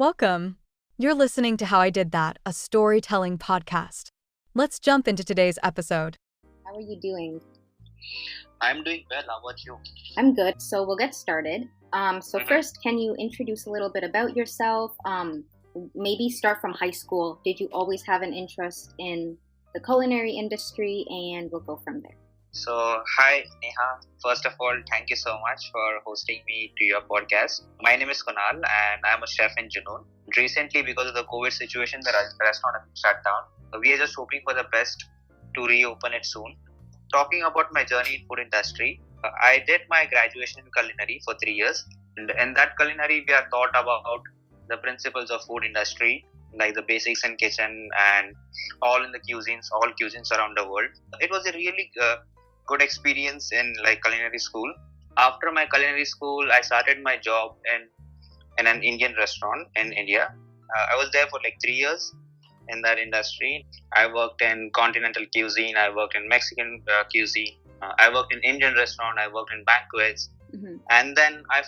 Welcome. You're listening to How I Did That, a storytelling podcast. Let's jump into today's episode. How are you doing? I'm doing well. How about you? I'm good. So we'll get started. First, can you introduce a little bit about yourself? Maybe start from high school. Did you always have an interest in the culinary industry? And we'll go from there. So, hi Neha. First of all, thank you so much for hosting me to your podcast. My name is Kunal and I'm a chef in Junoon. Recently, because of the COVID situation, the restaurant has shut down. We are just hoping for the best to reopen it soon. Talking about my journey in food industry, I did my graduation in culinary for 3 years. And in that culinary, we are taught about the principles of food industry, like the basics in kitchen and all cuisines around the world. It was a really good experience in culinary school. After my culinary school, I started my job in an Indian restaurant in India. I was there for 3 years in that industry. I worked in continental cuisine, I worked in Mexican cuisine, I worked in Indian restaurant, I worked in banquets. Mm-hmm. And then I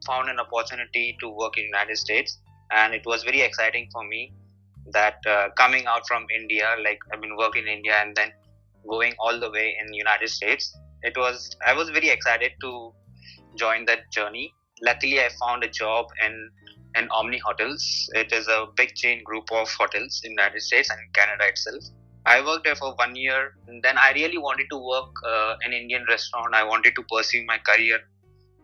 found an opportunity to work in United States, and it was very exciting for me that coming out from India, I've been working in India and then going all the way in United States. I was very excited to join that journey. Luckily, I found a job in Omni Hotels. It is a big chain group of hotels in the United States and in Canada itself. I worked there for 1 year. And then I really wanted to work in Indian restaurant. I wanted to pursue my career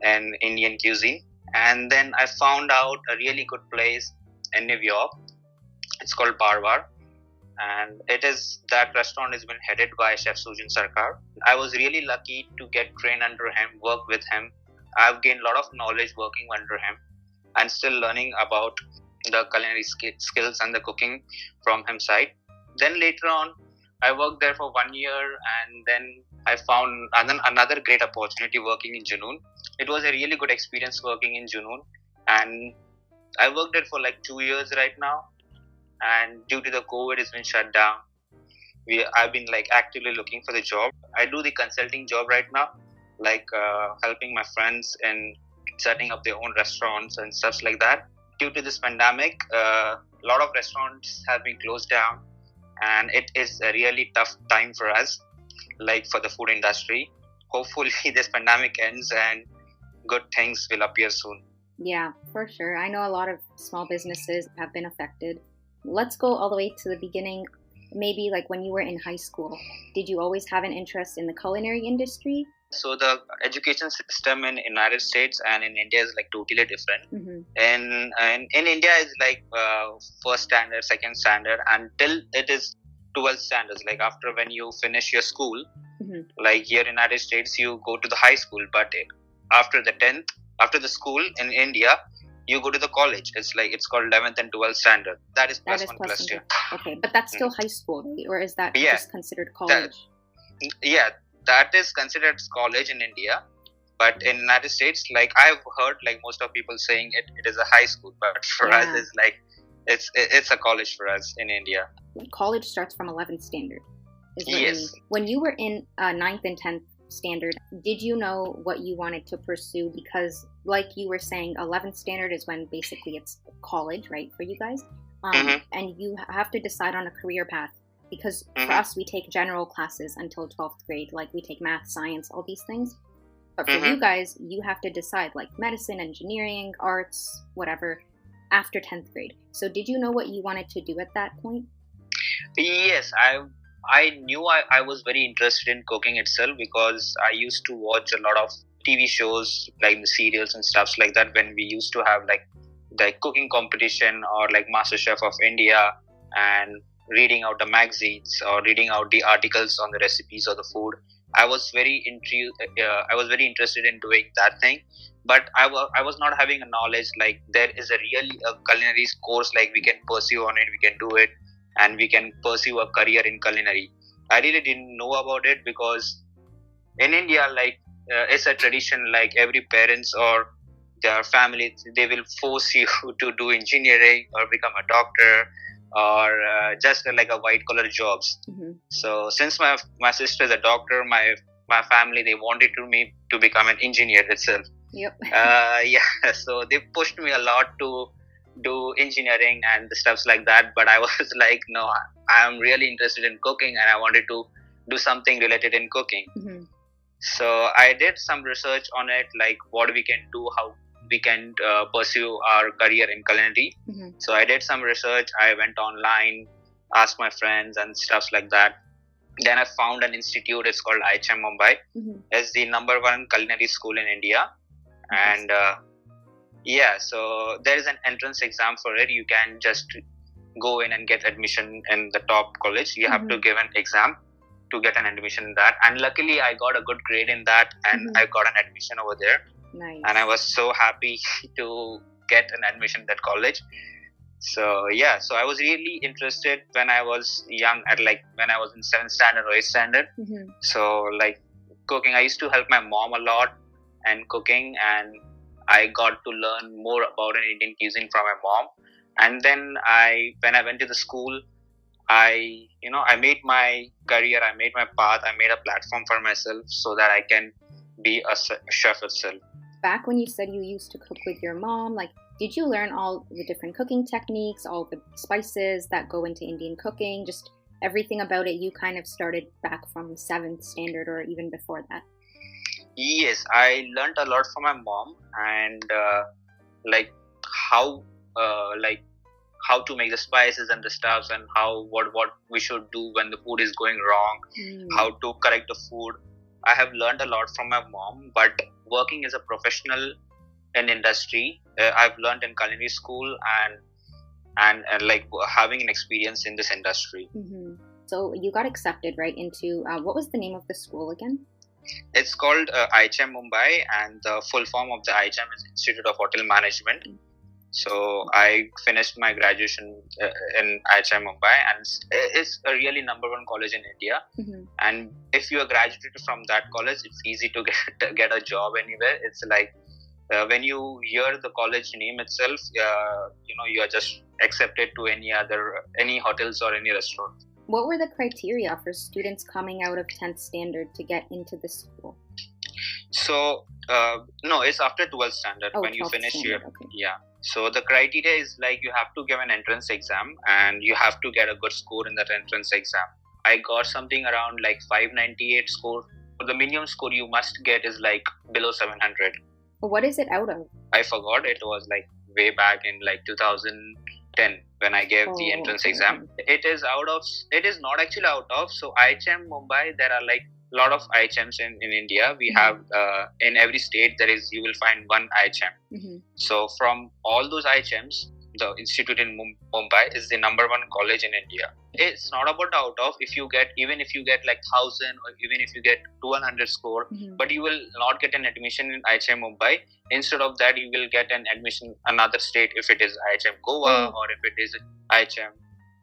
in Indian cuisine. And then I found out a really good place in New York. It's called Parvar. And that restaurant has been headed by Chef Sujan Sarkar. I was really lucky to get trained under him, work with him. I've gained a lot of knowledge working under him and still learning about the culinary skills and the cooking from his side. Then later on, I worked there for 1 year and then I found another great opportunity working in Junoon. It was a really good experience working in Junoon, and I worked there for 2 years right now. And due to the COVID, it's been shut down. I've been actively looking for the job. I do the consulting job right now, helping my friends in setting up their own restaurants and stuff like that. Due to this pandemic, a lot of restaurants have been closed down, and it is a really tough time for us, for the food industry. Hopefully, this pandemic ends and good things will appear soon. Yeah, for sure. I know a lot of small businesses have been affected. Let's go all the way to the beginning. Maybe when you were in high school, did you always have an interest in the culinary industry? So the education system in United States and in India is totally different. Mm-hmm. And in India is first standard, second standard until it is 12th standards. After when you finish your school, mm-hmm. Here in United States, you go to the high school. But after the 10th, after the school in India, you go to the college. It's called 11th and 12th standard. That is plus 1 plus 2. Okay, but that's still high school, right? Or is that just considered college? That is considered college in India. But in United States, I've heard most of people saying it is a high school. But for us, it's a college for us in India. College starts from 11th standard. Yes. When you were in 9th and 10th standard, did you know what you wanted to pursue? Because you were saying, 11th standard is when basically it's college, right, for you guys? Mm-hmm. And you have to decide on a career path. Because mm-hmm. for us, we take general classes until 12th grade. We take math, science, all these things. But for mm-hmm. you guys, you have to decide medicine, engineering, arts, whatever, after 10th grade. So did you know what you wanted to do at that point? Yes, I knew I was very interested in cooking itself because I used to watch a lot of TV shows, the serials and stuff like that, when we used to have the cooking competition or MasterChef of India, and reading out the magazines or reading out the articles on the recipes of the food. I was very interested in doing that thing, but I was not having a knowledge there is a culinary course we can pursue on it, we can do it, and we can pursue a career in culinary. I really didn't know about it because in India, it's a tradition, every parents or their family, they will force you to do engineering or become a doctor or just a white collar jobs. Mm-hmm. So since my sister is a doctor, my family, they wanted me to become an engineer itself. Yep. So they pushed me a lot to do engineering and the stuffs like that. But I was like, no, I'm really interested in cooking and I wanted to do something related in cooking. Mm-hmm. So I did some research on it, like what we can do, how we can pursue our career in culinary. Mm-hmm. So I did some research. I went online, asked my friends and stuffs like that. Then I found an institute. It's called IHM Mumbai. Mm-hmm. It's the #1 culinary school in India. And so there is an entrance exam for it. You can just go in and get admission in the top college. You have to give an exam to get an admission in that. And luckily, I got a good grade in that, and I got an admission over there. Nice. And I was so happy to get an admission in that college. So I was really interested when I was young, when I was in 7th standard or 8th standard. Mm-hmm. So like cooking, I used to help my mom a lot and cooking, and I got to learn more about an Indian cuisine from my mom. And then when I went to the school, I made my career, I made my path, I made a platform for myself so that I can be a chef itself. Back when you said you used to cook with your mom, like, did you learn all the different cooking techniques, all the spices that go into Indian cooking, just everything about it? You kind of started back from 7th standard or even before that? Yes, I learned a lot from my mom, and how to make the spices and the stuffs, and what we should do when the food is going wrong, how to correct the food. I have learned a lot from my mom, but working as a professional in industry, I've learned in culinary school and having an experience in this industry. Mm-hmm. So you got accepted right into what was the name of the school again? It's called IHM Mumbai, and the full form of the IHM is Institute of Hotel Management. So I finished my graduation in IHM Mumbai, and it's a really #1 college in India. Mm-hmm. And if you are graduated from that college, it's easy to get a job anywhere. It's like when you hear the college name itself, you are just accepted to any hotels or any restaurant. What were the criteria for students coming out of 10th standard to get into this school? So no, it's after 12th standard when you finish your So the criteria is like you have to give an entrance exam and you have to get a good score in that entrance exam. I got something around like 598 score. The minimum score you must get is like below 700. What is it out of? I forgot. It was like way back in like 2010 when I gave the entrance exam. It is not actually out of. So IHM Mumbai, there are like a lot of IHMs in India. We have in every state you will find one IHM. Mm-hmm. So from all those IHMs, the institute in Mumbai is the #1 college in India. It's not about out of. Even if you get like 1,000 or even if you get 200 score, but you will not get an admission in IHM Mumbai. Instead of that, you will get an admission another state if it is IHM Goa or if it is IHM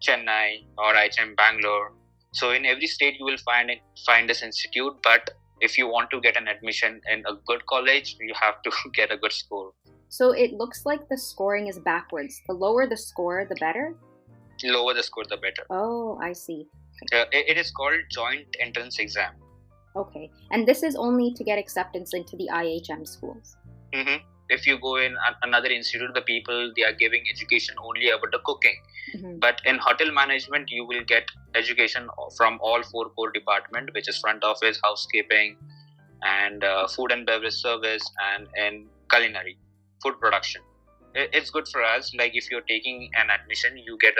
Chennai or IHM Bangalore. So in every state you will find this institute. But if you want to get an admission in a good college, you have to get a good score. So it looks like the scoring is backwards. The lower the score, the better? Lower the score, the better. Oh, I see. It is called joint entrance exam. Okay. And this is only to get acceptance into the IHM schools? Mm-hmm. If you go in another institute, the people, they are giving education only about the cooking. Mm-hmm. But in hotel management, you will get education from all 4 core departments, which is front office, housekeeping, and food and beverage service, and in culinary, food production. It's good for us. Like if you're taking an admission, you get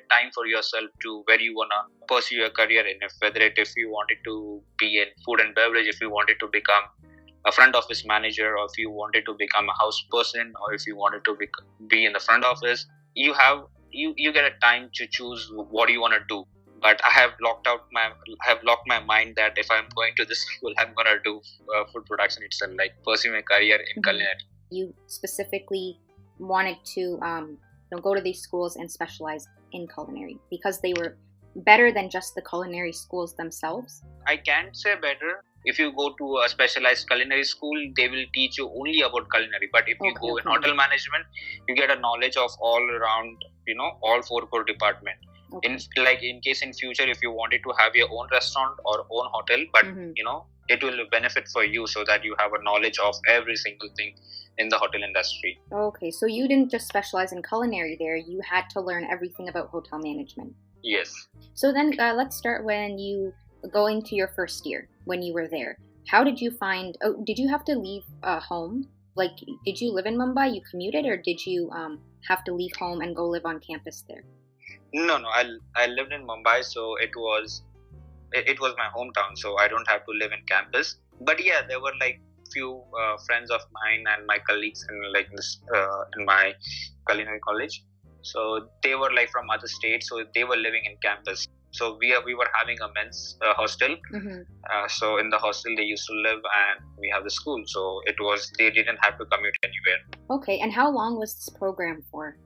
time for yourself to where you wanna pursue your career in. If you wanted to be in food and beverage, if you wanted to become a front office manager, or if you wanted to become a house person, or if you wanted to be in the front office, you get a time to choose what you want to do. But I have locked my mind that if I'm going to this school, I'm gonna do food production itself, like pursue my career in culinary. You specifically wanted to go to these schools and specialize in culinary because they were better than just the culinary schools themselves? I can't say better. If you go to a specialized culinary school, they will teach you only about culinary. But if you go in hotel management, you get a knowledge of all around, all 4 core departments. Okay. In case in future, if you wanted to have your own restaurant or own hotel, but it will benefit for you so that you have a knowledge of every single thing in the hotel industry. Okay, so you didn't just specialize in culinary there, you had to learn everything about hotel management. Yes. So then let's start when you go into your first year, when you were there. How did you find, did you have to leave home? Like, did you live in Mumbai, you commuted, or did you have to leave home and go live on campus there? No, I lived in Mumbai, so it was my hometown, so I don't have to live in campus. But yeah, there were like few friends of mine and my colleagues in my culinary college. So they were like from other states, so they were living in campus. So we were having a men's hostel. So in the hostel they used to live, and we have the school. So they didn't have to commute anywhere. Okay, and how long was this program for?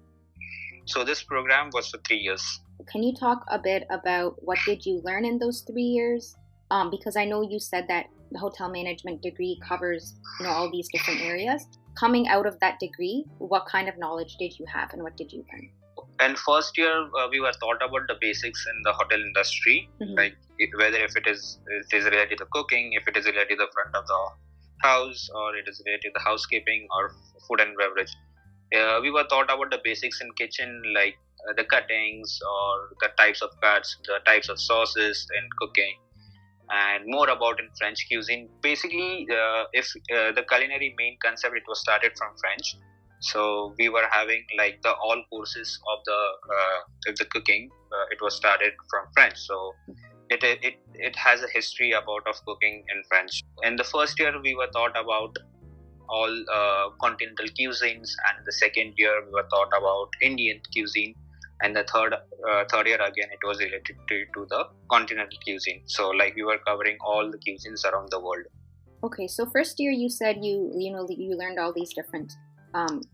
So this program was for 3 years. Can you talk a bit about what did you learn in those 3 years? Because I know you said that the hotel management degree covers, all these different areas. Coming out of that degree, what kind of knowledge did you have and what did you learn? And first year, we were taught about the basics in the hotel industry, like whether if it is related to cooking, if it is related to the front of the house, or it is related to the housekeeping or food and beverage. We were taught about the basics in kitchen, like the cuttings or the types of cuts, the types of sauces in cooking, and more about in French cuisine. Basically, if the culinary main concept, it was started from French. So we were having like the all courses of the cooking. It was started from French. So it has a history of cooking in French. In the first year, we were taught about all continental cuisines, and the second year we were taught about Indian cuisine, and the third year again it was related to the continental cuisine. So like we were covering all the cuisines around the world. Okay, so first year you said you learned all these different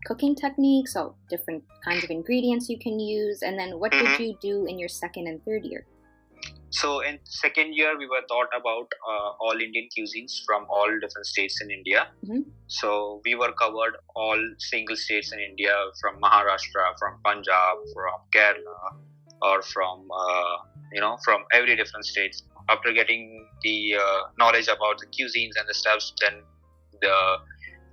cooking techniques, so different kinds of ingredients you can use, and then what did you do in your second and third year? So in second year, we were taught about all Indian cuisines from all different states in India. So we were covered all single states in India, from Maharashtra, from Punjab, from Kerala, or from every different states. After getting the knowledge about the cuisines and the stuffs, then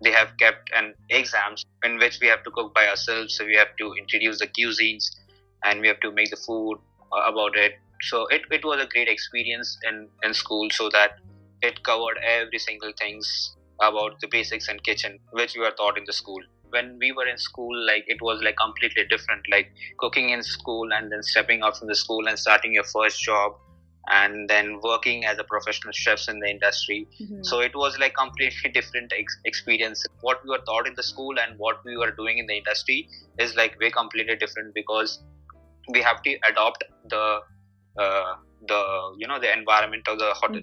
they have kept an exams in which we have to cook by ourselves. So we have to introduce the cuisines, and we have to make the food about it. So it was a great experience in school, so that it covered every single things about the basics in kitchen, which we were taught in the school. When we were in school, like it was like completely different, like cooking in school and then stepping out from the school and starting your first job, and then working as a professional chefs in the industry. So it was like completely different experience. What we were taught in the school and what we were doing in the industry is like way completely different, because we have to adopt the environment of the hotel,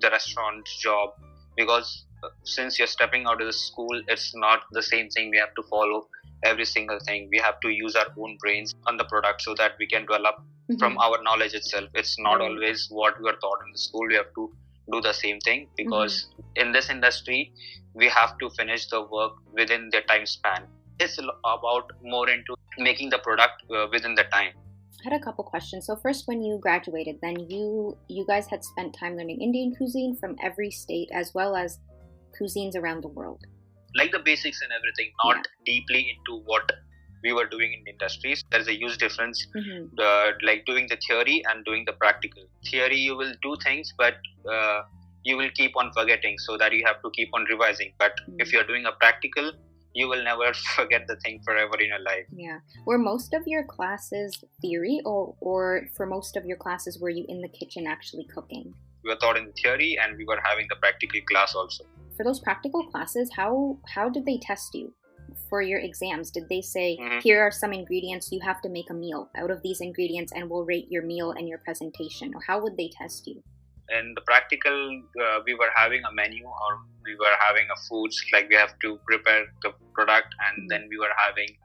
the restaurant job, because since you're stepping out of the school, it's not the same thing. We have to follow every single thing. We have to use our own brains on the product so that we can develop from our knowledge itself. It's not always what we were taught in the school. We have to do the same thing, because in this industry, we have to finish the work within the time span. It's about more into making the product within the time. I had a couple questions. So first, when you graduated, then you guys had spent time learning Indian cuisine from every state as well as cuisines around the world. Like the basics and everything, not deeply into what we were doing in the industries. There's a huge difference, like doing the theory and doing the practical. Theory, you will do things, but you will keep on forgetting, so that you have to keep on revising. But if you're doing a practical, you will never forget the thing forever in your life. Yeah. Were most of your classes theory, or for most of your classes were you in the kitchen actually cooking? We were taught in the theory, and we were having the practical class also. For those practical classes, how did they test you for your exams? Did they say, here are some ingredients, you have to make a meal out of these ingredients and we'll rate your meal and your presentation? Or how would they test you? In the practical, we were having a menu, or we were having a foods, like we have to prepare the product, and then we were having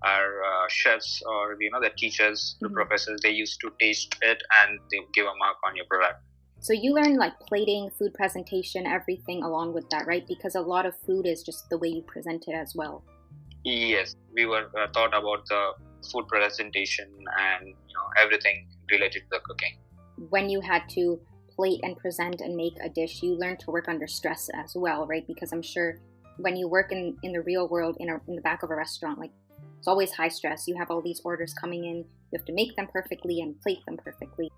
our chefs, or the teachers, the professors, they used to taste it and they give a mark on your product. So you learn like plating, food presentation, everything along with that, right? Because a lot of food is just the way you present it as well. Yes, we were taught about the food presentation and everything related to the cooking. When you had to plate and present and make a dish, you learn to work under stress as well, right? Because I'm sure when you work in the real world in the back of a restaurant, like it's always high stress. You have all these orders coming in. You have to make them perfectly and plate them perfectly.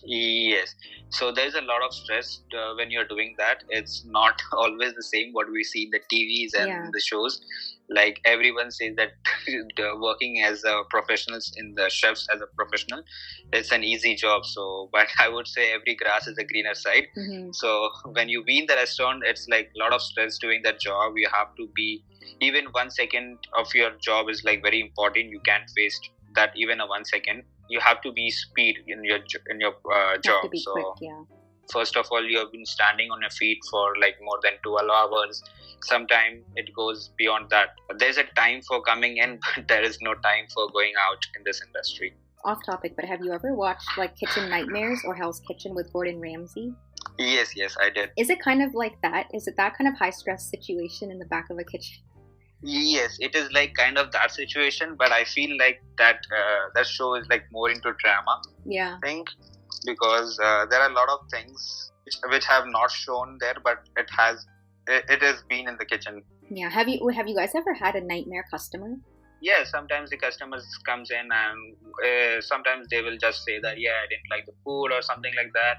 Yes. So there's a lot of stress when you're doing that. It's not always the same what we see in the TVs and the shows. Like everyone says that working as a professionals in the chefs as a professional, it's an easy job. So, but I would say every grass is a greener side. So when you be in the restaurant, it's like a lot of stress doing that job. You have to be, even 1 second of your job is like very important. You can't waste that even a 1 second. You have to be speed in your job. So quick, first of all, you have been standing on your feet for like more than 12 hours. Sometimes it goes beyond that. There's a time for coming in, but there is no time for going out in this industry. Off topic, but have you ever watched like Kitchen Nightmares or Hell's Kitchen with Gordon Ramsay? Yes, I did. Is it kind of like that? Is it that kind of high stress situation in the back of a kitchen? Yes, it is like kind of that situation, but I feel like that show is like more into drama. Yeah. I think because there are a lot of things which have not shown there, but it has been in the kitchen. Yeah. Have you guys ever had a nightmare customer? Yeah, sometimes the customers comes in and sometimes they will just say that, I didn't like the food or something like that.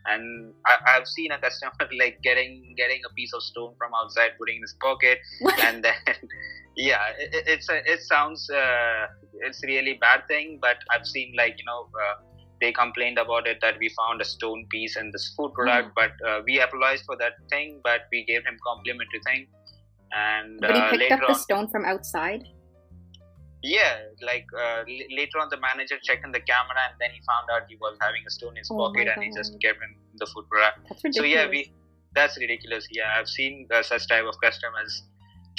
And I've seen a customer like getting a piece of stone from outside, putting in his pocket. And then, it sounds, it's really bad thing. But I've seen they complained about it that we found a stone piece in this food product. But we apologized for that thing, but we gave him complimentary thing. And but he picked up the stone from outside? Yeah, later on the manager checked in the camera and then he found out he was having a stone in his pocket and he just kept in the food product. That's ridiculous. So that's ridiculous. Yeah, I've seen such type of customers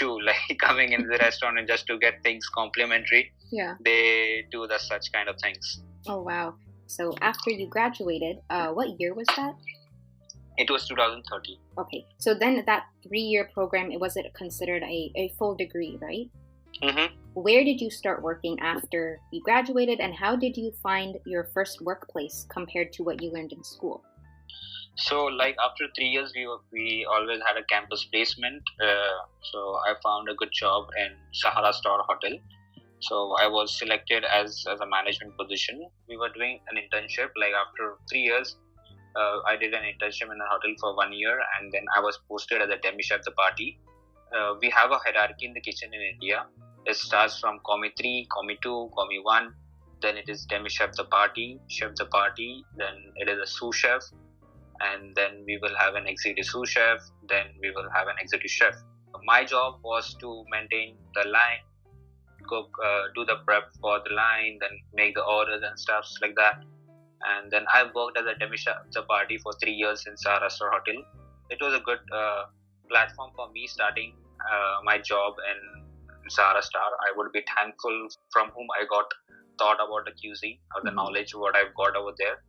too, like coming into the restaurant and just to get things complimentary. Yeah. They do such kind of things. Oh, wow. So after you graduated, what year was that? It was 2013. Okay. So then that 3-year program, was it considered a full degree, right? Mm-hmm. Where did you start working after you graduated, and how did you find your first workplace compared to what you learned in school? So, after 3 years, we always had a campus placement. So I found a good job in Sahara Star Hotel. So I was selected as a management position. We were doing an internship. After 3 years, I did an internship in a hotel for 1 year, and then I was posted as a demi chef de partie. We have a hierarchy in the kitchen in India. It starts from Commie 3, Commie 2, Commie 1. Then it is demi chef de partie, then it is a sous chef, and then we will have an executive sous chef, then we will have an executive chef. My job was to maintain the line, cook, do the prep for the line, then make the orders and stuff like that. And then I worked as a demi chef de partie for 3 years in Sahara Star Hotel. It was a good platform for me starting my job in Sahara Star. I would be thankful from whom I got taught about the cuisine or the knowledge what I've got over there,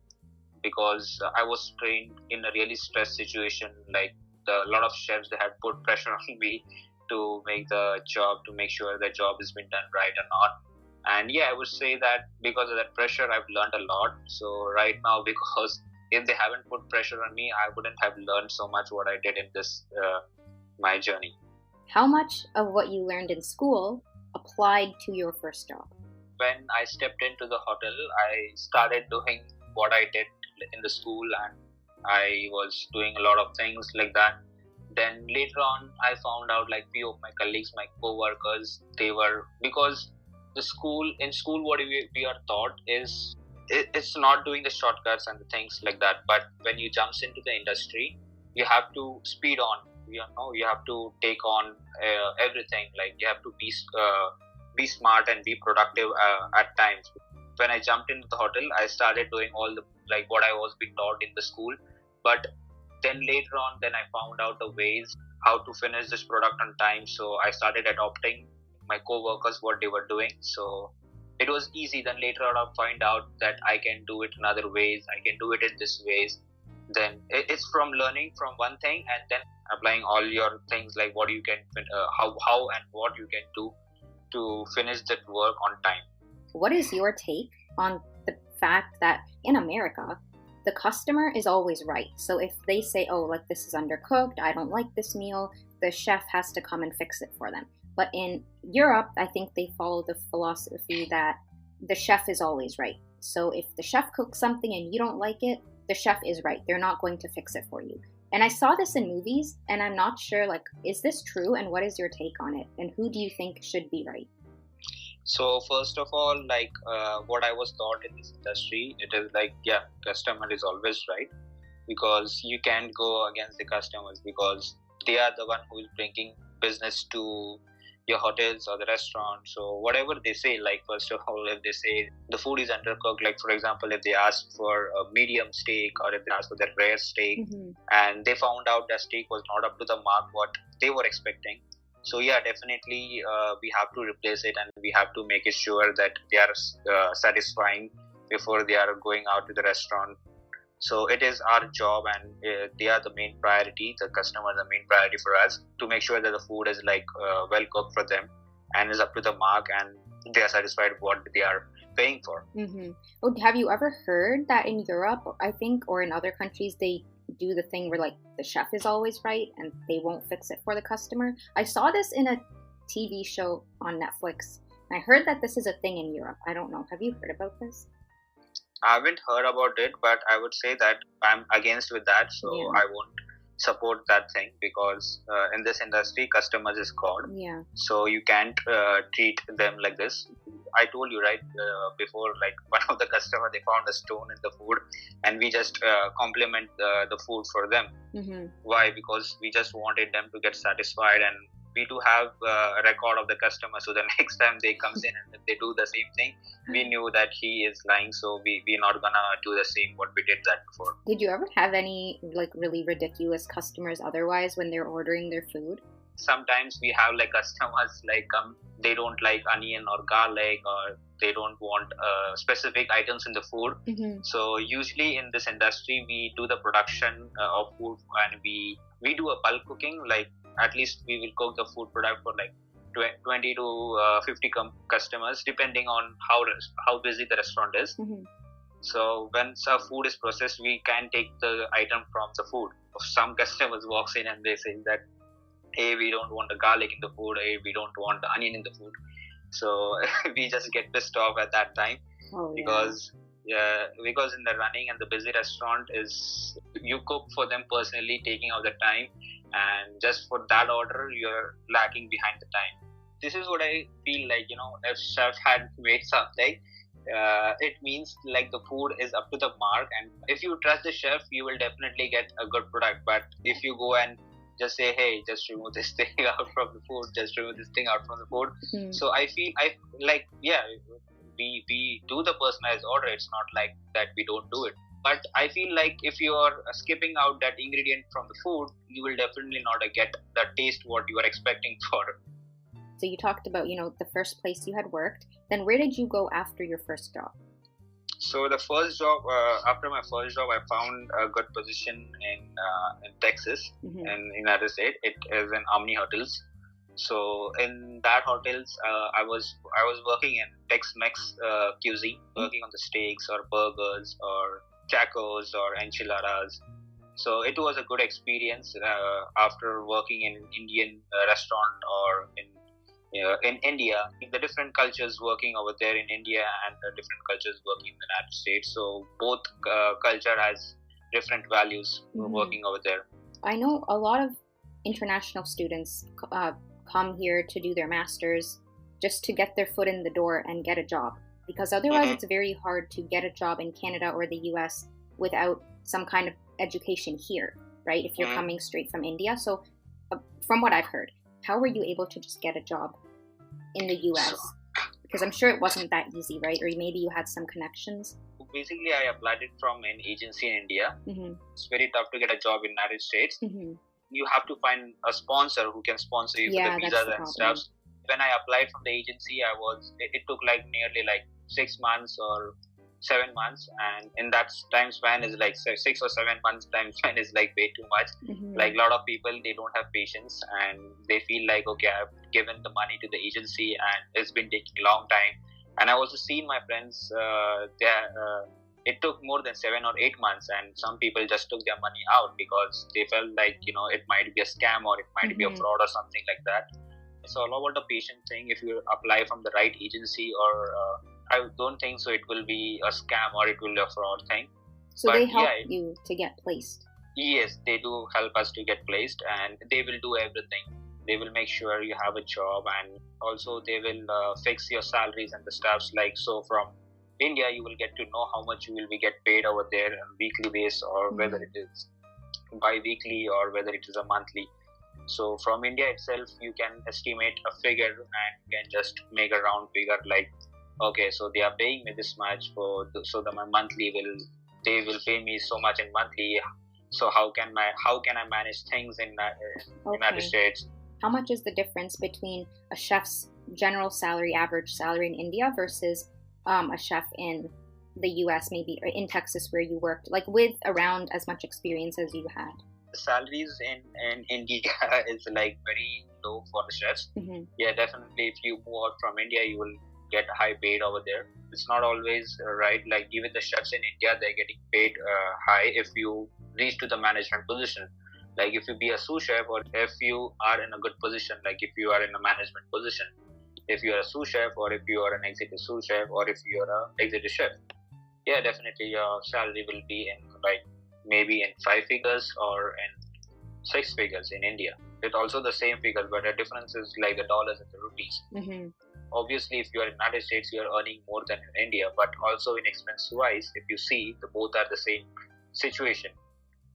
because I was trained in a really stressed situation. A lot of chefs, they had put pressure on me to make the job, to make sure the job has been done right or not. And I would say that because of that pressure, I've learned a lot. So right now, because if they haven't put pressure on me, I wouldn't have learned so much what I did in this my journey. How much of what you learned in school applied to your first job? When I stepped into the hotel, I started doing what I did in the school, and I was doing a lot of things like that. Then later on, I found out few of my colleagues, my co-workers, they were, because in school what we are taught is it's not doing the shortcuts and the things like that. But when you jump into the industry, you have to speed on. You have to take on everything. You have to be smart and be productive at times. When I jumped into the hotel, I started doing all the what I was being taught in the school. But then later on, I found out the ways how to finish this product on time. So I started adopting my co-workers what they were doing. So it was easy. Then later on, I find out that I can do it in other ways. I can do it in this ways. Then it's from learning from one thing and then applying all your things, what you can, how and what you can do to finish that work on time. What is your take on the fact that in America, the customer is always right. So if they say, oh, like this is undercooked, I don't like this meal, the chef has to come and fix it for them. But in Europe, I think they follow the philosophy that the chef is always right. So if the chef cooks something and you don't like it, the chef is right. They're not going to fix it for you. And I saw this in movies, and I'm not sure, like, is this true? And what is your take on it? And who do you think should be right? So first of all, like what I was taught in this industry, it is like, yeah, customer is always right, because you can't go against the customers, because they are the one who is bringing business to your hotels or the restaurant. So whatever they say, like first of all, if they say the food is undercooked, like for example, if they ask for a medium steak or if they ask for the rare steak, and they found out that steak was not up to the mark what they were expecting. So yeah, definitely we have to replace it, and we have to make it sure that they are satisfying before they are going out to the restaurant. So it is our job, and they are the main priority. The customer is the main priority for us, to make sure that the food is like well cooked for them and is up to the mark, and they are satisfied with what they are paying for. Oh, have you ever heard that in Europe, I think, or in other countries, they do the thing where like the chef is always right and they won't fix it for the customer? I saw this in a TV show on Netflix, and I heard that this is a thing in Europe. I don't know. Have you heard about this? I haven't heard about it, but I would say that I'm against with that. So yeah. I won't support that thing, because in this industry, customers is God. Yeah. So you can't treat them like this. I told you right before, like one of the customer, they found a stone in the food, and we just compliment the food for them. Why? Because we just wanted them to get satisfied, and we do have a record of the customer. So the next time they comes in and if they do the same thing, we knew that he is lying. So we're not gonna do the same what we did that before. Did you ever have any like really ridiculous customers otherwise when they're ordering their food? Sometimes we have like customers like they don't like onion or garlic, or they don't want specific items in the food. So usually in this industry, we do the production of food, and we do a bulk cooking. Like at least we will cook the food product for like 20 to 50 customers, depending on how busy the restaurant is. So when some food is processed, we can take the item from the food. Some customers walks in and they say that, hey, we don't want the garlic in the food, hey, we don't want the onion in the food. So we just get pissed off at that time. Because in the running and the busy restaurant is, you cook for them personally, taking out the time, and just for that order you're lacking behind the time. This is what I feel like, if chef had made something, it means like the food is up to the mark, and if you trust the chef, you will definitely get a good product. But if you go and just say, hey, just remove this thing out from the food, just remove this thing out from the food. So I feel we do the personalized order. It's not like that we don't do it. But I feel like if you are skipping out that ingredient from the food, you will definitely not get the taste what you are expecting for. So you talked about, the first place you had worked. Then where did you go after your first job? So the first job, after my first job, I found a good position in Texas, in United States. It is in Omni Hotels. So in that hotels, I was working in Tex-Mex cuisine, working on the steaks or burgers or tacos or enchiladas. So it was a good experience after working in Indian restaurant or in India, the different cultures working over there in India and the different cultures working in the United States. So both culture has different values working over there. I know a lot of international students come here to do their masters just to get their foot in the door and get a job, because otherwise it's very hard to get a job in Canada or the US without some kind of education here, right? If you're coming straight from India. So from what I've heard, how were you able to just get a job in the US? Because I'm sure it wasn't that easy, right? Or maybe you had some connections. Basically, I applied it from an agency in India. It's very tough to get a job in the United States. You have to find a sponsor who can sponsor you for the visas and stuff. When I applied from the agency, it took like nearly like 6 months or 7 months, and in that time span is like 6 or 7 months time span is like way too much. Like a lot of people, they don't have patience, and they feel like, okay, I've given the money to the agency and it's been taking a long time. And I also seen my friends, it took more than 7 or 8 months, and some people just took their money out because they felt like, it might be a scam or it might be a fraud or something like that. It's all about the patient thing. If you apply from the right agency, or I don't think so it will be a scam or it will be a fraud thing. So they help you to get placed? Yes, they do help us to get placed, and they will do everything. They will make sure you have a job, and also they will fix your salaries and the stuffs. Like, so from India, you will get to know how much you will be get paid over there on weekly basis, or whether it is bi-weekly or whether it is a monthly. So from India itself, you can estimate a figure and you can just make a round figure like, okay, so they are paying me this much my monthly they will pay me so much in monthly. So how can I manage things in United States? How much is the difference between a chef's general salary, average salary in India versus a chef in the US, maybe, or in Texas where you worked, like with around as much experience as you had? The salaries in India is like very low for the chefs. Yeah, definitely. If you move out from India, you will get high paid over there. It's not always right. Like even the chefs in India, they're getting paid high if you reach to the management position. Like if you be a sous chef, or if you are in a good position, like if you are in a management position, if you are a sous chef, or if you are an executive sous chef, or if you are an executive chef, yeah, definitely your salary will be in like maybe in 5 figures or in 6 figures in India. It's also the same figures, but the difference is like the dollars and the rupees. Obviously, if you are in the United States, you are earning more than in India, but also in expense wise, if you see, the both are the same situation.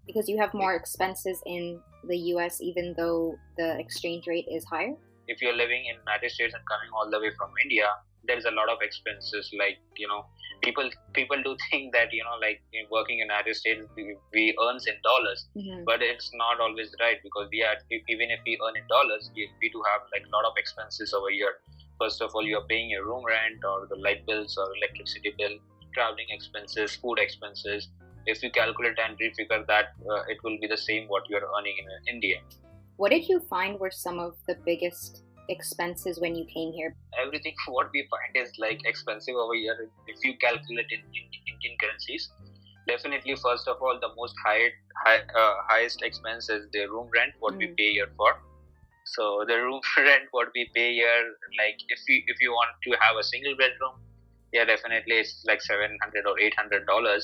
Because you have more expenses in the US, even though the exchange rate is higher? If you're living in the United States and coming all the way from India, there is a lot of expenses. Like, people do think that, like working in the United States, we earn in dollars, but it's not always right, because even if we earn in dollars, we do have like a lot of expenses over here. First of all, you're paying your room rent or the light bills or electricity bill, traveling expenses, food expenses. If you calculate and refigure that, it will be the same what you're earning in India. What did you find were some of the biggest expenses when you came here? Everything what we find is like expensive over here. If you calculate in Indian currencies, definitely first of all, the most highest expense is the room rent what we pay here for. So the room rent what we pay here, like if you want to have a single bedroom, yeah, definitely it's like $700 or $800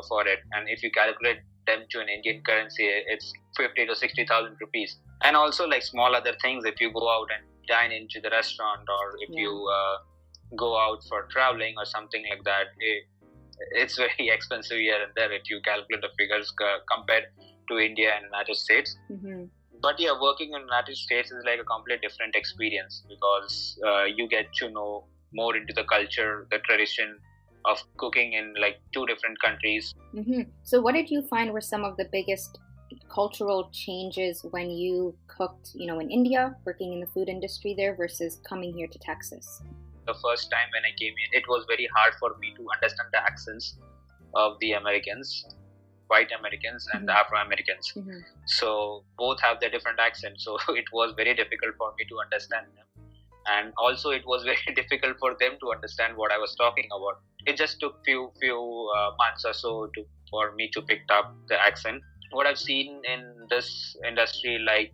for it. And if you calculate them to an Indian currency, it's 50 to 60,000 rupees. And also like small other things, if you go out and dine into the restaurant, or if you go out for traveling or something like that, it's very expensive here and there if you calculate the figures compared to India and United States. But yeah, working in the United States is like a completely different experience, because you get to know more into the culture, the tradition of cooking in like 2 different countries. So what did you find were some of the biggest cultural changes when you cooked, in India, working in the food industry there, versus coming here to Texas? The first time when I came in, it was very hard for me to understand the accents of the Americans, white Americans and the Afro-Americans. So both have their different accents. So it was very difficult for me to understand them. And also it was very difficult for them to understand what I was talking about. It just took few months or so for me to pick up the accent. What I've seen in this industry, like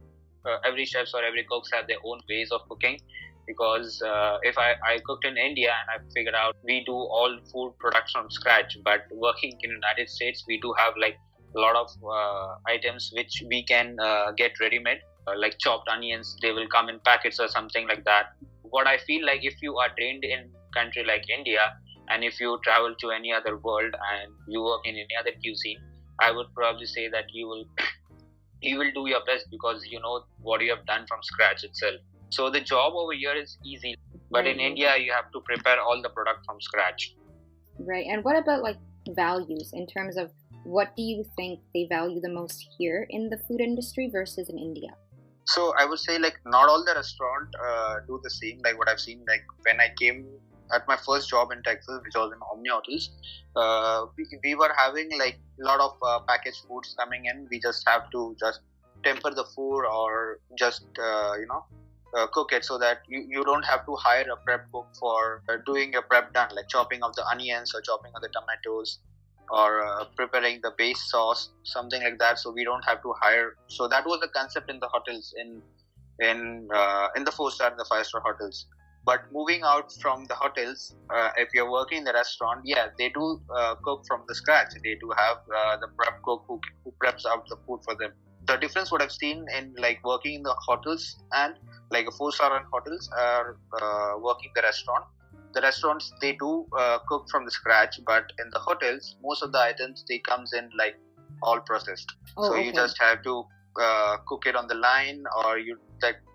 every chefs or every cooks have their own ways of cooking. Because if I cooked in India and I figured out we do all food products from scratch, but working in the United States, we do have like a lot of items which we can get ready-made, like chopped onions, they will come in packets or something like that. What I feel like, if you are trained in a country like India, and if you travel to any other world and you work in any other cuisine, I would probably say that you will do your best, because you know what you have done from scratch itself. So the job over here is easy, but in India you have to prepare all the product from scratch. Right. And what about like values, in terms of what do you think they value the most here in the food industry versus in India? So I would say like not all the restaurant do the same. Like what I've seen, like when I came at my first job in Texas, which was in Omni Hotels, we were having like a lot of packaged foods coming in. We just have to just temper the food, or just cook it so that you don't have to hire a prep cook for doing a prep done, like chopping of the onions or chopping of the tomatoes or preparing the base sauce, something like that. So we don't have to hire. So that was the concept in the hotels, in the 4-star and the 5-star hotels. But moving out from the hotels, if you're working in the restaurant, yeah, they do cook from the scratch. They do have the prep cook who preps out the food for them. The difference what I've seen in like working in the hotels and like a 4-star and hotels are working the restaurant. The restaurants, they do cook from the scratch, but in the hotels, most of the items, they comes in like all processed. Oh, so okay. you just have to cook it on the line, or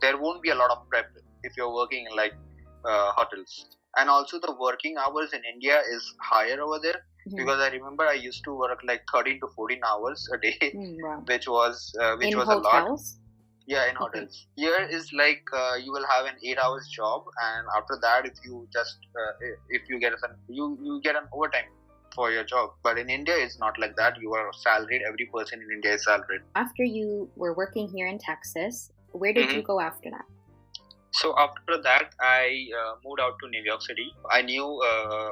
there won't be a lot of prep if you're working in like hotels. And also the working hours in India is higher over there, because I remember I used to work like 13 to 14 hours a day, Wow. which was a lot. Hotels? Yeah, in hotels. Here is like you will have an 8 hours job, and after that, if you get an overtime for your job. But in India, it's not like that. You are salaried. Every person in India is salaried. After you were working here in Texas, where did you go after that? So after that, I moved out to New York City. I knew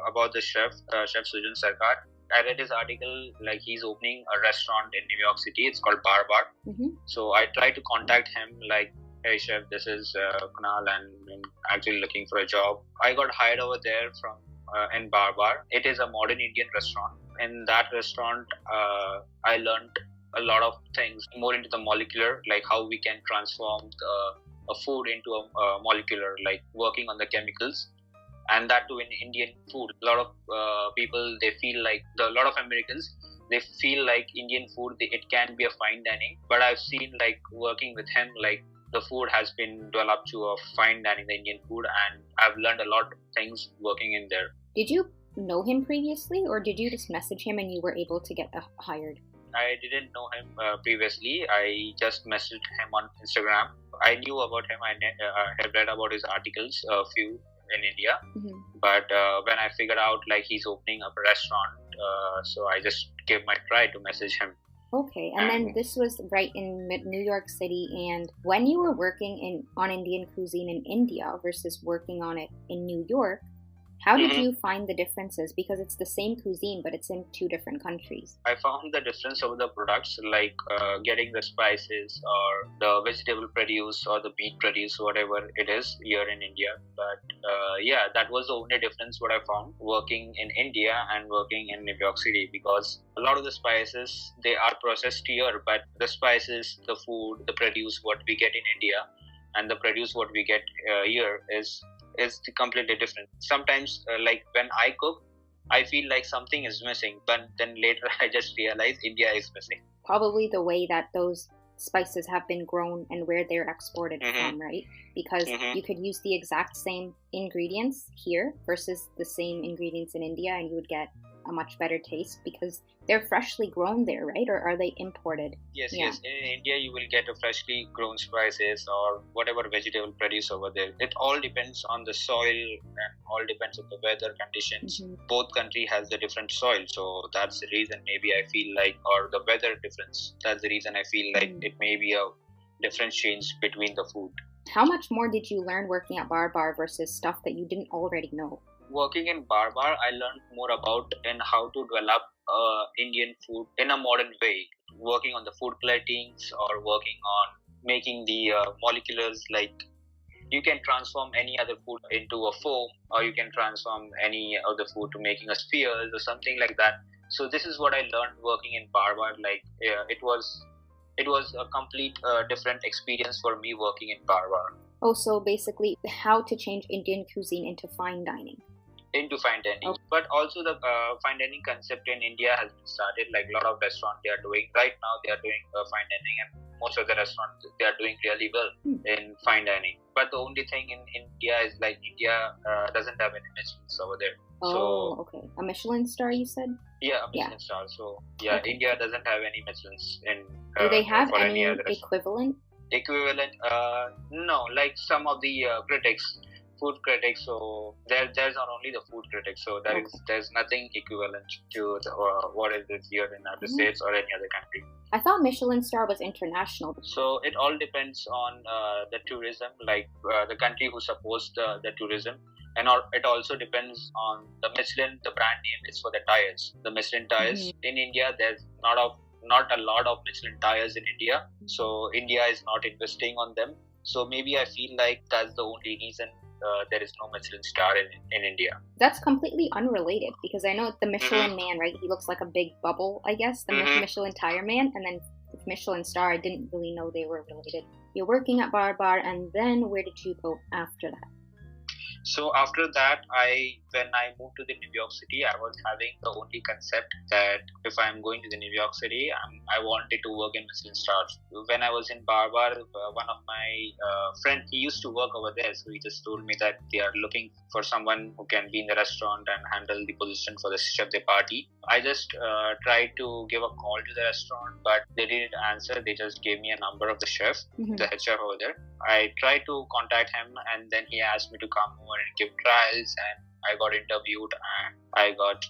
about the chef Sujan Sarkar. I read his article, like he's opening a restaurant in New York City. It's called Bar Bar. So I tried to contact him, like, hey chef, this is Kunal, and I'm actually looking for a job. I got hired over there from in Bar Bar. It is a modern Indian restaurant. In that restaurant, I learned a lot of things more into the molecular, like how we can transform a food into a molecular, like working on the chemicals. And that too in Indian food. A lot of people, they feel like, a lot of Americans, they feel like Indian food, it can be a fine dining. But I've seen, like, working with him, like, the food has been developed to a fine dining, the Indian food, and I've learned a lot of things working in there. Did you know him previously, or did you just message him and you were able to get hired? I didn't know him previously. I just messaged him on Instagram. I knew about him. I have read about his articles, a few in India. But when I figured out like he's opening up a restaurant, so I just gave my try to message him. Okay, and then this was right in New York City. And when you were working on Indian cuisine in India versus working on it in New York, how did you find the differences? Because it's the same cuisine, but it's in two different countries. I found the difference of the products, like getting the spices or the vegetable produce or the meat produce, whatever it is here in India. But yeah, that was the only difference what I found working in India and working in New York City, because a lot of the spices, they are processed here, but the spices, the food, the produce, what we get in India and the produce what we get here is completely different. Sometimes, like when I cook, I feel like something is missing, but then later I just realize India is missing. Probably the way that those spices have been grown and where they're exported from, right? Because you could use the exact same ingredients here versus the same ingredients in India, and you would get a much better taste because they're freshly grown there, right? Or are they imported? Yes. In India, you will get a freshly grown spices or whatever vegetable produce over there. It all depends on the soil and all depends on the weather conditions. Both country has the different soil, so that's the reason maybe I feel like, or the weather difference. That's the reason I feel like it may be a difference change between the food. How much more did you learn working at Bar Bar versus stuff that you didn't already know? Working in Bar Bar, I learned more about and how to develop Indian food in a modern way. Working on the food platings or working on making the moleculars, like you can transform any other food into a foam, or you can transform any other food to making a spheres or something like that. So this is what I learned working in Bar Bar. Like it was a complete different experience for me working in Bar Bar. Oh, so basically how to change Indian cuisine into fine dining. Into fine dining. Okay. But also the fine dining concept in India has been started. Like a lot of restaurants, they are doing right now, they are doing fine dining, and most of the restaurants, they are doing really well in fine dining. But the only thing in India is like India doesn't have any Michelin over there. Oh, okay. A Michelin Star, you said? Yeah, a Michelin Star. So yeah, okay. India doesn't have any Michelins in. Do they have any equivalent? No, like some of the critics, food critics. So there's not only the food critics. So there's nothing equivalent to what is it here in United States or any other country. I thought Michelin Star was international. So it all depends on the tourism, like the country who supports the tourism. And it also depends on the Michelin. The brand name is for the tires. The Michelin tires in India. There's not a lot of Michelin tires in India. So India is not investing on them. So maybe I feel like that's the only reason there is no Michelin Star in India. That's completely unrelated because I know the Michelin Man, right? He looks like a big bubble, I guess. The Michelin Tire Man, and then Michelin Star. I didn't really know they were related. You're working at Bar, and then where did you go after that? So after that, when I moved to the New York City, I was having the only concept that if I'm going to the New York City, I wanted to work in Michelin stars. When I was in Bar, one of my friends, he used to work over there, so he just told me that they are looking for someone who can be in the restaurant and handle the position for the chef de partie. I just tried to give a call to the restaurant, but they didn't answer. They just gave me a number of the chef, the head chef over there. I tried to contact him, and then he asked me to come over and give trials, and I got interviewed, and I got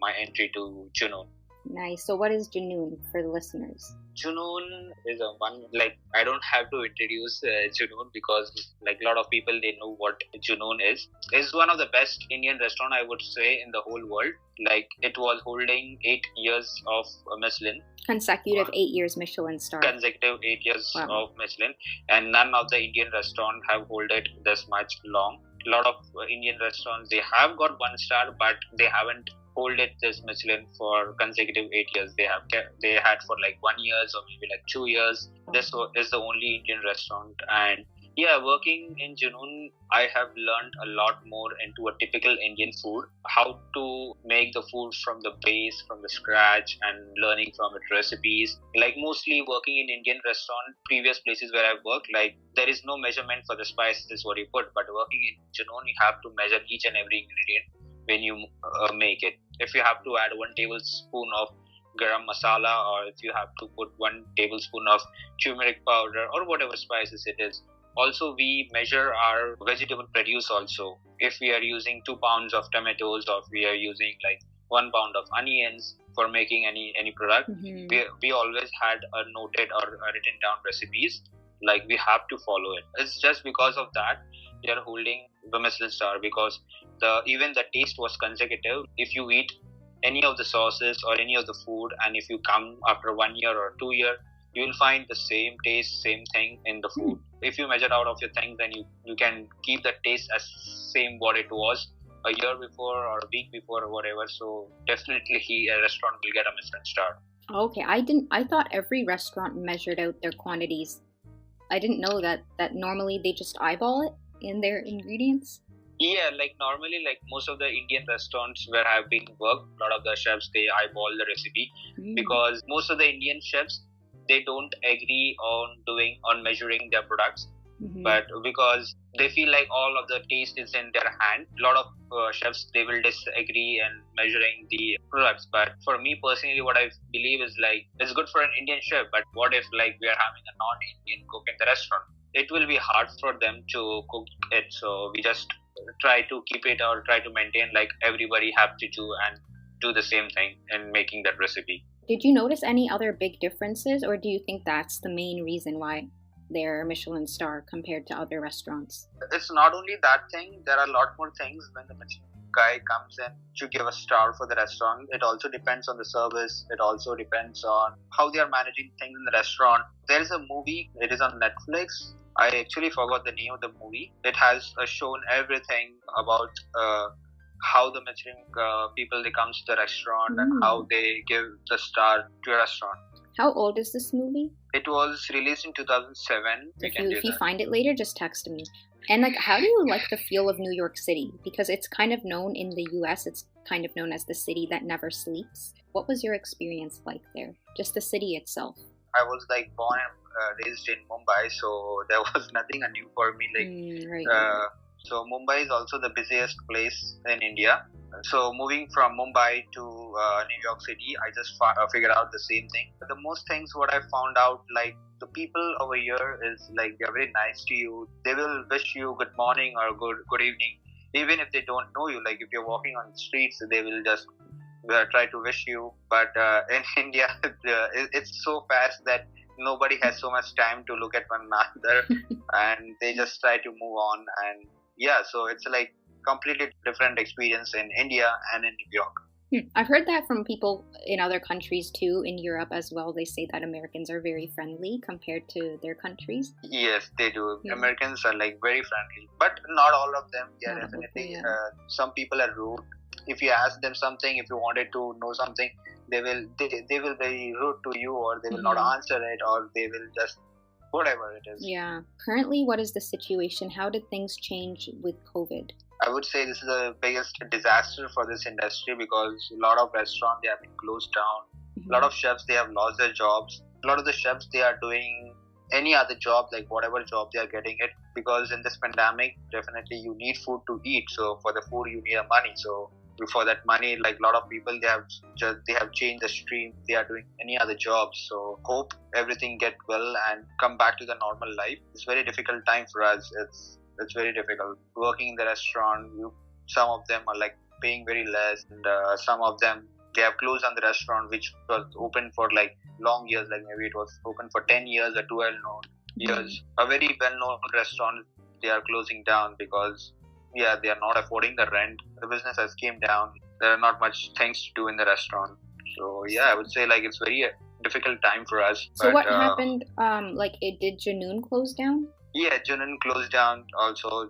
my entry to Junoon. Nice. So what is Junoon for the listeners? Junoon is a one, like, I don't have to introduce Junoon because like a lot of people, they know what Junoon is. It's one of the best Indian restaurant, I would say, in the whole world. Like, it was holding 8 years of Michelin. Consecutive 8 years Michelin Star. Consecutive 8 years of Michelin. And none of the Indian restaurants have held it this much long. A lot of Indian restaurants, they have got 1 star, but they haven't hold it this Michelin for consecutive 8 years. They had for like 1 year or maybe like 2 years. This is the only Indian restaurant. And yeah, working in Junoon, I have learned a lot more into a typical Indian food, how to make the food from the base, from the scratch, and learning from it recipes. Like mostly working in Indian restaurant, previous places where I've worked, like there is no measurement for the spices, what you put, but working in Junoon, you have to measure each and every ingredient when you make it. If you have to add 1 tablespoon of garam masala, or if you have to put 1 tablespoon of turmeric powder, or whatever spices it is. Also, we measure our vegetable produce also. If we are using 2 pounds of tomatoes, or if we are using like 1 pound of onions for making any product, we always had a noted or a written down recipes. Like we have to follow it. It's just because of that we are holding the Michelin Star, because even the taste was consecutive. If you eat any of the sauces or any of the food, and if you come after 1 year or 2 year, you will find the same taste, same thing in the food. If you measure out of your things, then you can keep the taste as same what it was a year before or a week before or whatever. So definitely a restaurant will get a Michelin Star. Okay, I thought every restaurant measured out their quantities. I didn't know that normally they just eyeball it in their ingredients. Yeah, like normally, like most of the Indian restaurants where I've been worked, a lot of the chefs, they eyeball the recipe because most of the Indian chefs, they don't agree on measuring their products, but because they feel like all of the taste is in their hand, a lot of chefs, they will disagree in measuring the products. But for me personally, what I believe is like it's good for an Indian chef, but what if like we are having a non-Indian cook in the restaurant? It will be hard for them to cook it, so we just try to keep it or try to maintain like everybody have to do the same thing in making that recipe. Did you notice any other big differences, or do you think that's the main reason why they're Michelin Star compared to other restaurants? It's not only that thing. There are a lot more things when the Michelin guy comes in to give a star for the restaurant. It also depends on the service. It also depends on how they are managing things in the restaurant. There is a movie. It is on Netflix. I actually forgot the name of the movie. It has shown everything about how the Michelin people, they come to the restaurant and how they give the star to a restaurant. How old is this movie? It was released in 2007. If you find it later, just text me. And like, how do you like the feel of New York City? Because it's kind of known in the US, it's kind of known as the city that never sleeps. What was your experience like there? Just the city itself. I was like born and raised in Mumbai, so there was nothing new for me. Like So Mumbai is also the busiest place in India. So moving from Mumbai to New York City, I just figured out the same thing. The most things what I found out, like the people over here is like they're very nice to you. They will wish you good morning or good evening, even if they don't know you. Like if you're walking on the streets, they will just try to wish you. But in India, it's so fast that nobody has so much time to look at one another, and they just try to move on. And yeah, so it's like completely different experience in India and in New York. I've heard that from people in other countries too, in Europe as well. They say that Americans are very friendly compared to their countries. Yes, they do. Yeah. Americans are like very friendly, but not all of them. Yeah, not definitely. Some people are rude. If you ask them something, if you wanted to know something, they will be rude to you, or they will not answer it, or they will just whatever it is. Yeah. Currently, what is the situation? How did things change with COVID? I would say this is the biggest disaster for this industry, because a lot of restaurants, they have been closed down. A lot of chefs, they have lost their jobs. A lot of the chefs, they are doing any other job, like whatever job they are getting it, because in this pandemic, definitely you need food to eat. So for the food, you need money. So for that money, like a lot of people, they have changed the stream. They are doing any other jobs. So hope everything get well and come back to the normal life. It's very difficult time for us. It's very difficult working in the restaurant. Some of them are like paying very less, and some of them, they have closed on the restaurant which was open for like long years, like maybe it was open for 10 years or 12 years. A very well-known restaurant, they are closing down because they are not affording the rent. The business has came down. There are not much things to do in the restaurant. So yeah, I would say like it's very difficult time for us. So what happened? Did Junoon close down? Yeah, Junoon closed down also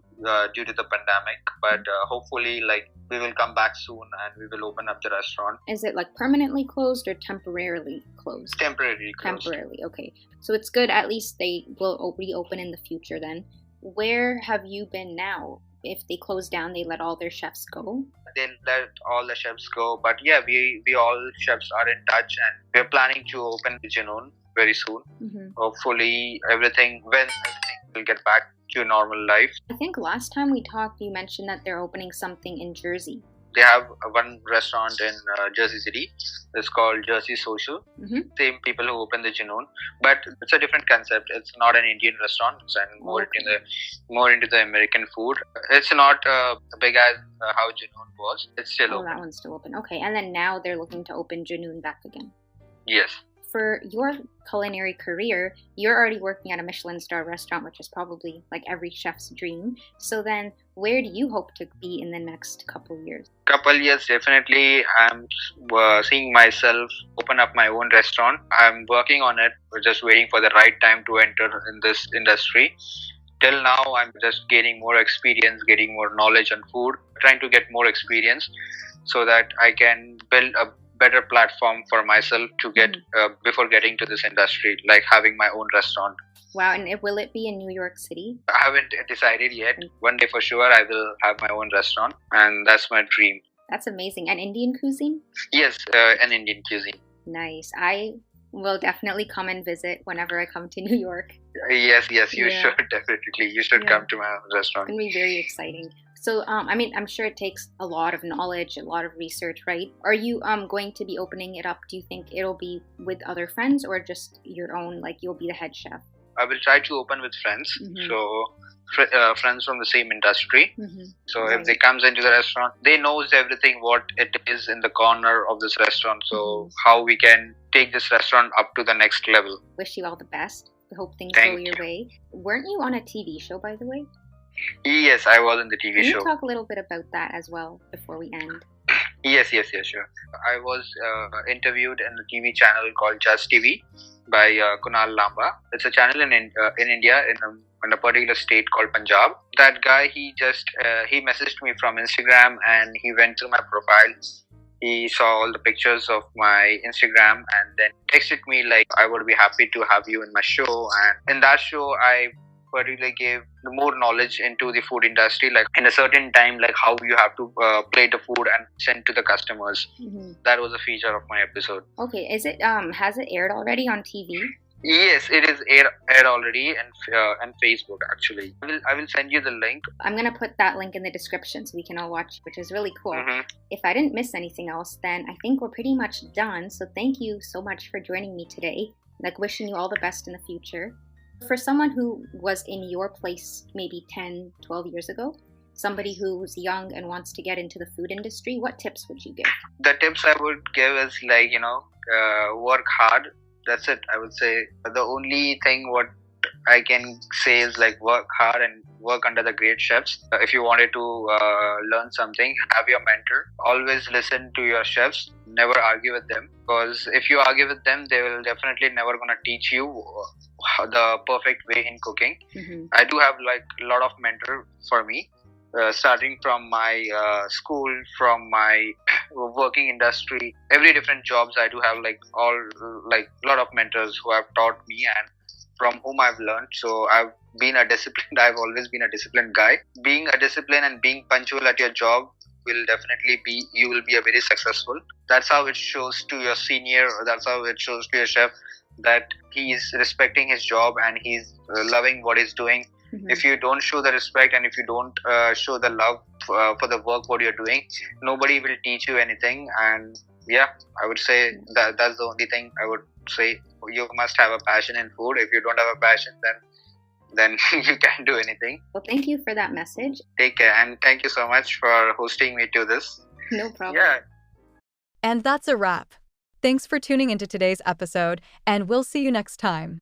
due to the pandemic, but hopefully like we will come back soon and we will open up the restaurant. Is it like permanently closed or temporarily closed? Temporarily closed. Temporarily, okay. So it's good, at least they will reopen in the future then. Where have you been now? If they close down, they let all their chefs go? They let all the chefs go, but yeah, we all chefs are in touch, and we're planning to open Junoon very soon. Hopefully everything will get back to normal life. I think last time we talked, you mentioned that they're opening something in Jersey. They have one restaurant in Jersey City. It's called Jersey Social. Same people who opened the Junoon, but it's a different concept. It's not an Indian restaurant. It's more into the American food. It's not big as how Junoon was. It's still open. That one's still open. Okay, and then now they're looking to open Junoon back again. Yes. For your culinary career, you're already working at a Michelin Star restaurant, which is probably like every chef's dream. So then, where do you hope to be in the next couple years? Couple years, definitely. I'm seeing myself open up my own restaurant. I'm working on it. We're just waiting for the right time to enter in this industry. Till now, I'm just gaining more experience, getting more knowledge on food, trying to get more experience so that I can build a better platform for myself to get before getting to this industry, like having my own restaurant. Wow, and will it be in New York City? I haven't decided yet. One day for sure I will have my own restaurant, and that's my dream. That's amazing. And Indian cuisine? Yes, an Indian cuisine. Nice. I will definitely come and visit whenever I come to New York. Yes, you should definitely. You should come to my restaurant. It's going to be very exciting. So, I'm sure it takes a lot of knowledge, a lot of research, right? Are you going to be opening it up? Do you think it'll be with other friends or just your own, like you'll be the head chef? I will try to open with friends. So, friends from the same industry. So, if they comes into the restaurant, they knows everything what it is in the corner of this restaurant. So, how we can take this restaurant up to the next level. Wish you all the best. I hope things go your way. Weren't you on a TV show, by the way? Yes, I was in the TV show. Can you talk a little bit about that as well before we end? Yes, sure. I was interviewed in a TV channel called Just TV by Kunal Vankar. It's a channel in India in a particular state called Punjab. That guy, he messaged me from Instagram and he went through my profile. He saw all the pictures of my Instagram and then texted me like, I would be happy to have you in my show. And in that show, I particularly gave more knowledge into the food industry, like in a certain time, like how you have to plate the food and send to the customers. That was a feature of my episode. Okay, is it has it aired already on TV? Yes, it is aired already, and Facebook actually. I will send you the link. I'm going to put that link in the description so we can all watch, which is really cool. Mm-hmm. If I didn't miss anything else, then I think we're pretty much done. So thank you so much for joining me today. Like, wishing you all the best in the future. For someone who was in your place maybe 10, 12 years ago, somebody who's young and wants to get into the food industry, what tips would you give? The tips I would give is like, work hard. That's it. I would say the only thing what I can say is like work hard and work under the great chefs. If you wanted to learn something, have your mentor. Always listen to your chefs. Never argue with them, because if you argue with them, they will definitely never gonna teach you the perfect way in cooking. Mm-hmm. I do have like a lot of mentor for me. Starting from my school, from my working industry, every different jobs, I do have like a lot of mentors who have taught me and from whom I've learned. So I've always been a disciplined guy. Being a disciplined and being punctual at your job you will be a very successful. That's how it shows to your senior, or that's how it shows to your chef that he is respecting his job and he's loving what he's doing. Mm-hmm. If you don't show the respect and if you don't show the love for the work what you're doing, nobody will teach you anything. And yeah, I would say that's the only thing I would say. You must have a passion in food. If you don't have a passion, then you can't do anything. Well, thank you for that message. Take care, and thank you so much for hosting me to this. No problem. Yeah. And that's a wrap. Thanks for tuning into today's episode, and we'll see you next time.